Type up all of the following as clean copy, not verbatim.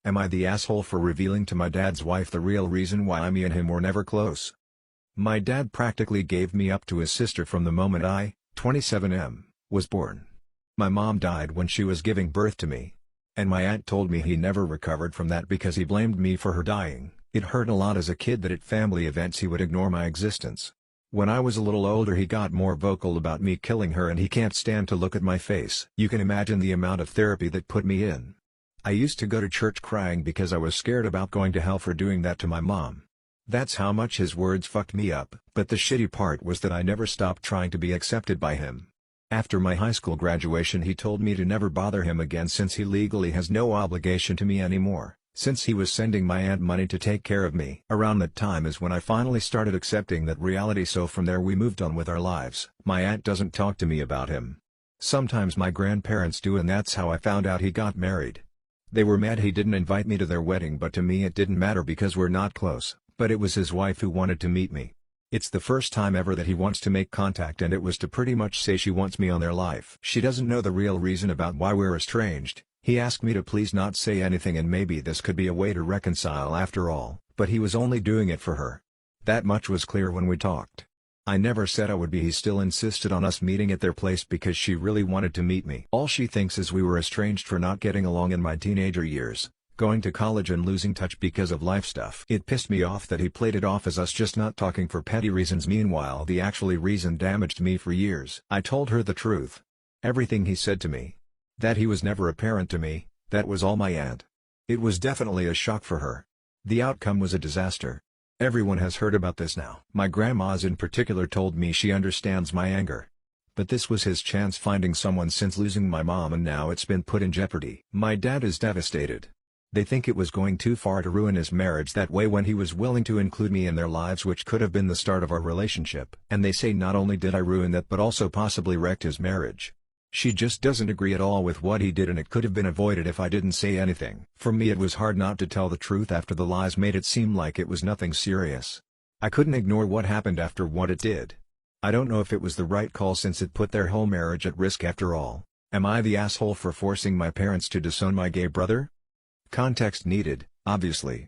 Am I the asshole for revealing to my dad's wife the real reason why me and him were never close? My dad practically gave me up to his sister from the moment I, 27M, was born. My mom died when she was giving birth to me. And my aunt told me he never recovered from that because he blamed me for her dying. It hurt a lot as a kid that at family events he would ignore my existence. When I was a little older he got more vocal about me killing her and he can't stand to look at my face. You can imagine the amount of therapy that put me in. I used to go to church crying because I was scared about going to hell for doing that to my mom. That's how much his words fucked me up. But the shitty part was that I never stopped trying to be accepted by him. After my high school graduation he told me to never bother him again since he legally has no obligation to me anymore, since he was sending my aunt money to take care of me. Around that time is when I finally started accepting that reality, so from there we moved on with our lives. My aunt doesn't talk to me about him. Sometimes my grandparents do, and that's how I found out he got married. They were mad he didn't invite me to their wedding, but to me it didn't matter because we're not close, but it was his wife who wanted to meet me. It's the first time ever that he wants to make contact, and it was to pretty much say she wants me on their life. She doesn't know the real reason about why we're estranged. He asked me to please not say anything and maybe this could be a way to reconcile after all, but he was only doing it for her. That much was clear when we talked. I never said I would be. He still insisted on us meeting at their place because she really wanted to meet me. All she thinks is we were estranged for not getting along in my teenager years, going to college and losing touch because of life stuff. It pissed me off that he played it off as us just not talking for petty reasons. Meanwhile the actually reason damaged me for years. I told her the truth. Everything he said to me. That he was never a parent to me, that was all my aunt. It was definitely a shock for her. The outcome was a disaster. Everyone has heard about this now. My grandmas in particular told me she understands my anger. But this was his chance finding someone since losing my mom, and now it's been put in jeopardy. My dad is devastated. They think it was going too far to ruin his marriage that way when he was willing to include me in their lives, which could have been the start of our relationship. And they say not only did I ruin that but also possibly wrecked his marriage. She just doesn't agree at all with what he did, and it could have been avoided if I didn't say anything. For me it was hard not to tell the truth after the lies made it seem like it was nothing serious. I couldn't ignore what happened after what it did. I don't know if it was the right call since it put their whole marriage at risk after all. Am I the asshole for forcing my parents to disown my gay brother? Context needed, obviously.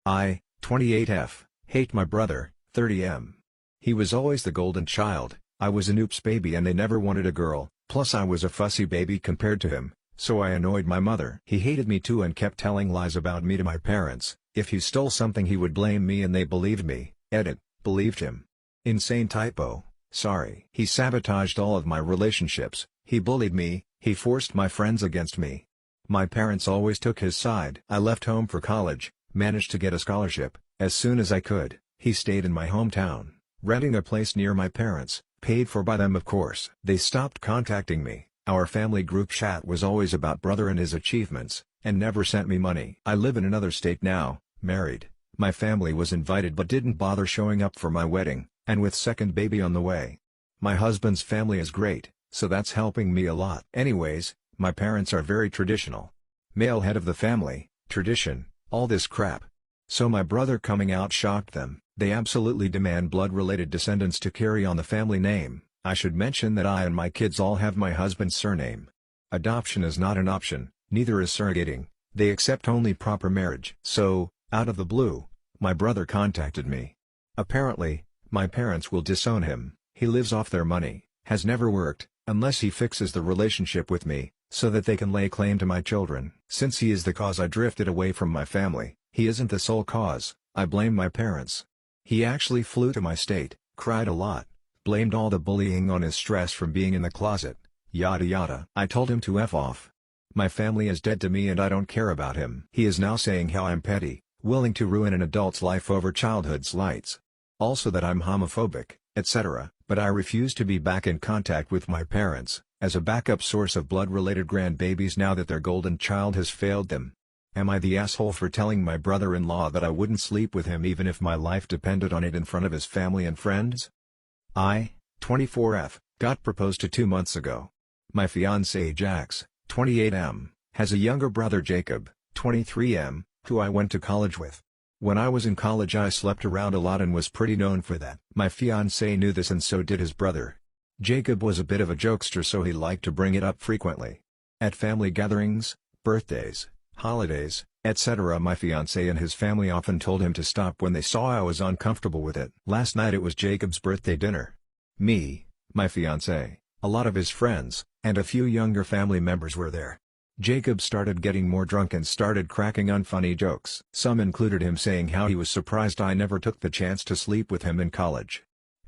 I, 28F, hate my brother, 30M. He was always the golden child. I was an oops baby and they never wanted a girl. Plus I was a fussy baby compared to him, so I annoyed my mother. He hated me too and kept telling lies about me to my parents. If he stole something he would blame me and they believed me. Edit, believed him. Insane typo, sorry. He sabotaged all of my relationships, he bullied me, he forced my friends against me. My parents always took his side. I left home for college, managed to get a scholarship, as soon as I could. He stayed in my hometown, renting a place near my parents. Paid for by them of course. They stopped contacting me. Our family group chat was always about brother and his achievements, and never sent me money. I live in another state now, married. My family was invited but didn't bother showing up for my wedding, and with second baby on the way. My husband's family is great, so that's helping me a lot. Anyways, my parents are very traditional. Male head of the family, tradition, all this crap. So my brother coming out shocked them. They absolutely demand blood-related descendants to carry on the family name. I should mention that I and my kids all have my husband's surname. Adoption is not an option, neither is surrogating. They accept only proper marriage. So, out of the blue, my brother contacted me. Apparently, my parents will disown him. He lives off their money, has never worked, unless he fixes the relationship with me, so that they can lay claim to my children. Since he is the cause I drifted away from my family, he isn't the sole cause. I blame my parents. He actually flew to my state, cried a lot, blamed all the bullying on his stress from being in the closet, yada yada. I told him to F off. My family is dead to me and I don't care about him. He is now saying how I'm petty, willing to ruin an adult's life over childhood slights. Also that I'm homophobic, etc. But I refuse to be back in contact with my parents, as a backup source of blood-related grandbabies now that their golden child has failed them. Am I the asshole for telling my brother-in-law that I wouldn't sleep with him even if my life depended on it in front of his family and friends? I, 24F, got proposed to 2 months ago. My fiancée Jax, 28M, has a younger brother Jacob, 23M, who I went to college with. When I was in college I slept around a lot and was pretty known for that. My fiancé knew this and so did his brother. Jacob was a bit of a jokester so he liked to bring it up frequently. At family gatherings, birthdays, holidays, etc. My fiancé and his family often told him to stop when they saw I was uncomfortable with it. Last night it was Jacob's birthday dinner. Me, my fiancé, a lot of his friends, and a few younger family members were there. Jacob started getting more drunk and started cracking unfunny jokes. Some included him saying how he was surprised I never took the chance to sleep with him in college.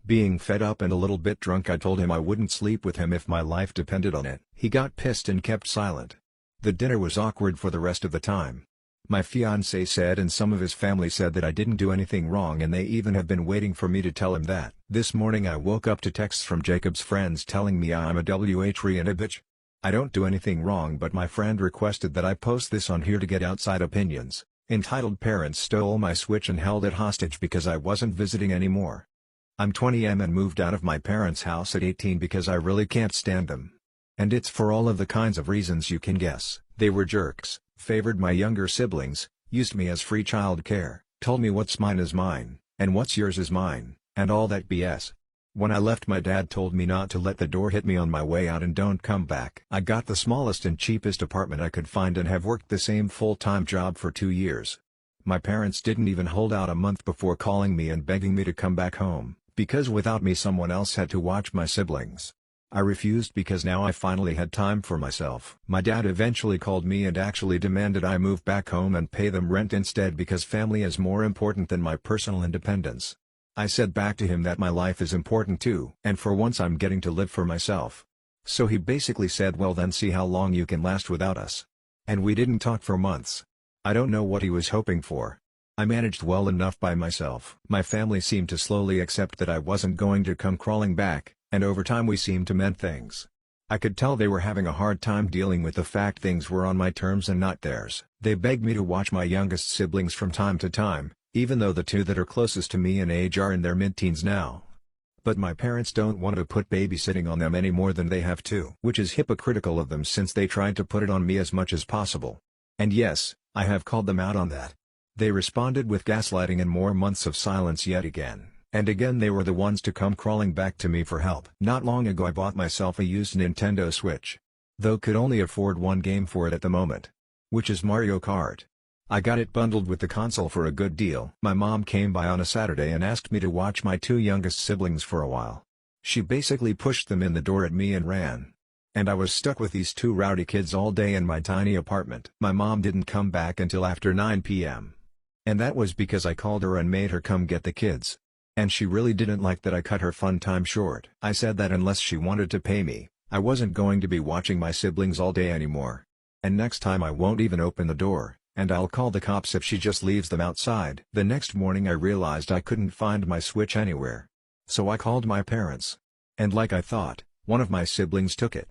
Being fed up and a little bit drunk, I told him I wouldn't sleep with him if my life depended on it. He got pissed and kept silent. The dinner was awkward for the rest of the time. My fiancé said and some of his family said that I didn't do anything wrong, and they even have been waiting for me to tell him that. This morning I woke up to texts from Jacob's friends telling me I'm a WH and a bitch. I don't do anything wrong, but my friend requested that I post this on here to get outside opinions. Entitled Parents Stole My Switch and Held It Hostage Because I Wasn't Visiting Anymore. I'm 20 and moved out of my parents' house at 18 because I really can't stand them. And it's for all of the kinds of reasons you can guess. They were jerks, favored my younger siblings, used me as free child care, told me what's mine is mine, and what's yours is mine, and all that BS. When I left, my dad told me not to let the door hit me on my way out and don't come back. I got the smallest and cheapest apartment I could find and have worked the same full-time job for 2 years. My parents didn't even hold out a month before calling me and begging me to come back home, because without me someone else had to watch my siblings. I refused because now I finally had time for myself. My dad eventually called me and actually demanded I move back home and pay them rent instead because family is more important than my personal independence. I said back to him that my life is important too, and for once I'm getting to live for myself. So he basically said, well then see how long you can last without us. And we didn't talk for months. I don't know what he was hoping for. I managed well enough by myself. My family seemed to slowly accept that I wasn't going to come crawling back, and over time we seemed to mend things. I could tell they were having a hard time dealing with the fact things were on my terms and not theirs. They begged me to watch my youngest siblings from time to time, even though the two that are closest to me in age are in their mid-teens now. But my parents don't want to put babysitting on them any more than they have to. Which is hypocritical of them since they tried to put it on me as much as possible. And yes, I have called them out on that. They responded with gaslighting and more months of silence yet again. And again they were the ones to come crawling back to me for help. Not long ago I bought myself a used Nintendo Switch. Though could only afford one game for it at the moment. Which is Mario Kart. I got it bundled with the console for a good deal. My mom came by on a Saturday and asked me to watch my two youngest siblings for a while. She basically pushed them in the door at me and ran. And I was stuck with these two rowdy kids all day in my tiny apartment. My mom didn't come back until after 9 p.m. And that was because I called her and made her come get the kids. And she really didn't like that I cut her fun time short. I said that unless she wanted to pay me, I wasn't going to be watching my siblings all day anymore. And next time I won't even open the door, and I'll call the cops if she just leaves them outside. The next morning I realized I couldn't find my Switch anywhere. So I called my parents. And like I thought, one of my siblings took it.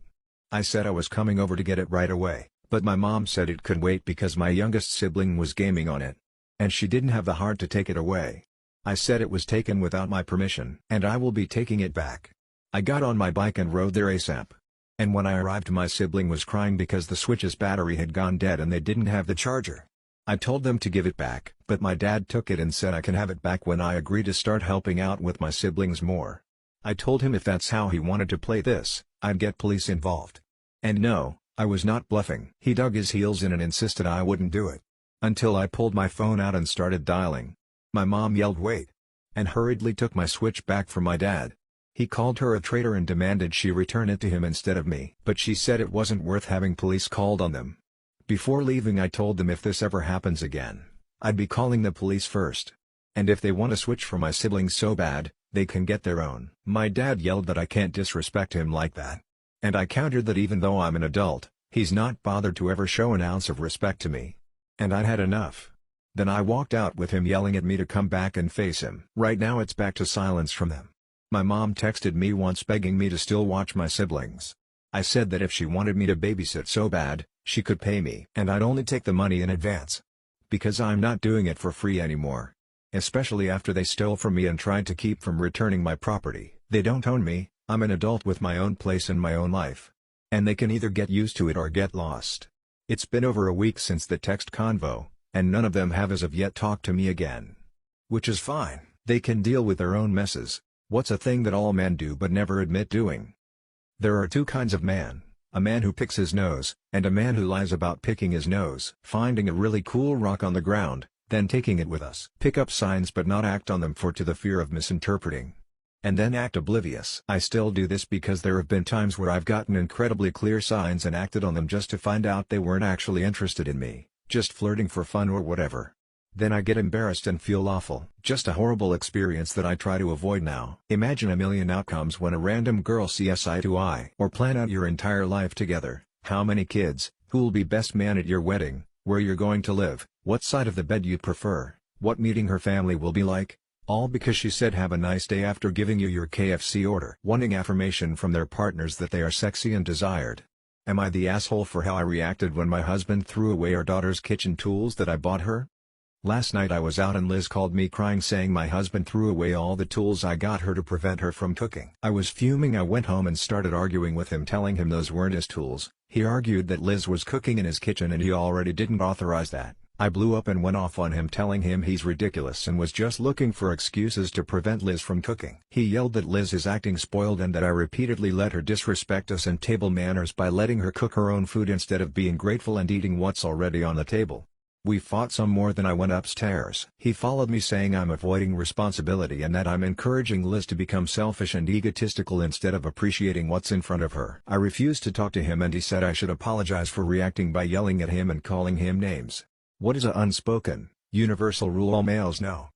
I said I was coming over to get it right away, but my mom said it could wait because my youngest sibling was gaming on it. And she didn't have the heart to take it away. I said it was taken without my permission, and I will be taking it back. I got on my bike and rode there ASAP. And when I arrived, my sibling was crying because the Switch's battery had gone dead and they didn't have the charger. I told them to give it back, but my dad took it and said I can have it back when I agree to start helping out with my siblings more. I told him if that's how he wanted to play this, I'd get police involved. And no, I was not bluffing. He dug his heels in and insisted I wouldn't do it. Until I pulled my phone out and started dialing. My mom yelled wait, and hurriedly took my Switch back from my dad. He called her a traitor and demanded she return it to him instead of me. But she said it wasn't worth having police called on them. Before leaving I told them if this ever happens again, I'd be calling the police first. And if they want a Switch for my siblings so bad, they can get their own. My dad yelled that I can't disrespect him like that. And I countered that even though I'm an adult, he's not bothered to ever show an ounce of respect to me. And I'd had enough. Then I walked out with him yelling at me to come back and face him. Right now it's back to silence from them. My mom texted me once begging me to still watch my siblings. I said that if she wanted me to babysit so bad, she could pay me. And I'd only take the money in advance. Because I'm not doing it for free anymore. Especially after they stole from me and tried to keep from returning my property. They don't own me, I'm an adult with my own place and my own life. And they can either get used to it or get lost. It's been over a week since the text convo. And none of them have as of yet talked to me again. Which is fine, they can deal with their own messes. What's a thing that all men do but never admit doing? There are two kinds of man, a man who picks his nose, and a man who lies about picking his nose. Finding a really cool rock on the ground, then taking it with us. Pick up signs but not act on them for the fear of misinterpreting. And then act oblivious. I still do this because there have been times where I've gotten incredibly clear signs and acted on them just to find out they weren't actually interested in me, just flirting for fun or whatever. Then I get embarrassed and feel awful. Just a horrible experience that I try to avoid now. Imagine a million outcomes when a random girl sees eye to eye. Or plan out your entire life together, how many kids, who'll be best man at your wedding, where you're going to live, what side of the bed you prefer, what meeting her family will be like. All because she said have a nice day after giving you your KFC order. Wanting affirmation from their partners that they are sexy and desired. Am I the asshole for how I reacted when my husband threw away our daughter's kitchen tools that I bought her? Last night I was out and Liz called me crying saying my husband threw away all the tools I got her to prevent her from cooking. I was fuming. I went home and started arguing with him, telling him those weren't his tools. He argued that Liz was cooking in his kitchen and he already didn't authorize that. I blew up and went off on him, telling him he's ridiculous and was just looking for excuses to prevent Liz from cooking. He yelled that Liz is acting spoiled and that I repeatedly let her disrespect us and table manners by letting her cook her own food instead of being grateful and eating what's already on the table. We fought some more than I went upstairs. He followed me saying I'm avoiding responsibility and that I'm encouraging Liz to become selfish and egotistical instead of appreciating what's in front of her. I refused to talk to him and he said I should apologize for reacting by yelling at him and calling him names. What is a unspoken, universal rule all males know?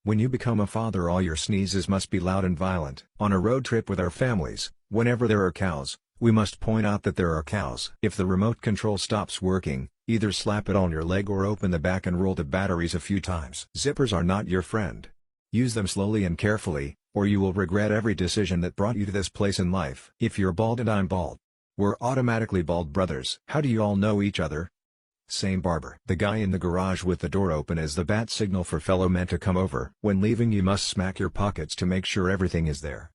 When you become a father, all your sneezes must be loud and violent. On a road trip with our families, whenever there are cows, we must point out that there are cows. If the remote control stops working, either slap it on your leg or open the back and roll the batteries a few times. Zippers are not your friend. Use them slowly and carefully, or you will regret every decision that brought you to this place in life. If you're bald and I'm bald, we're automatically bald brothers. How do you all know each other? Same barber. The guy in the garage with the door open is the bat signal for fellow men to come over. When leaving, you must smack your pockets to make sure everything is there.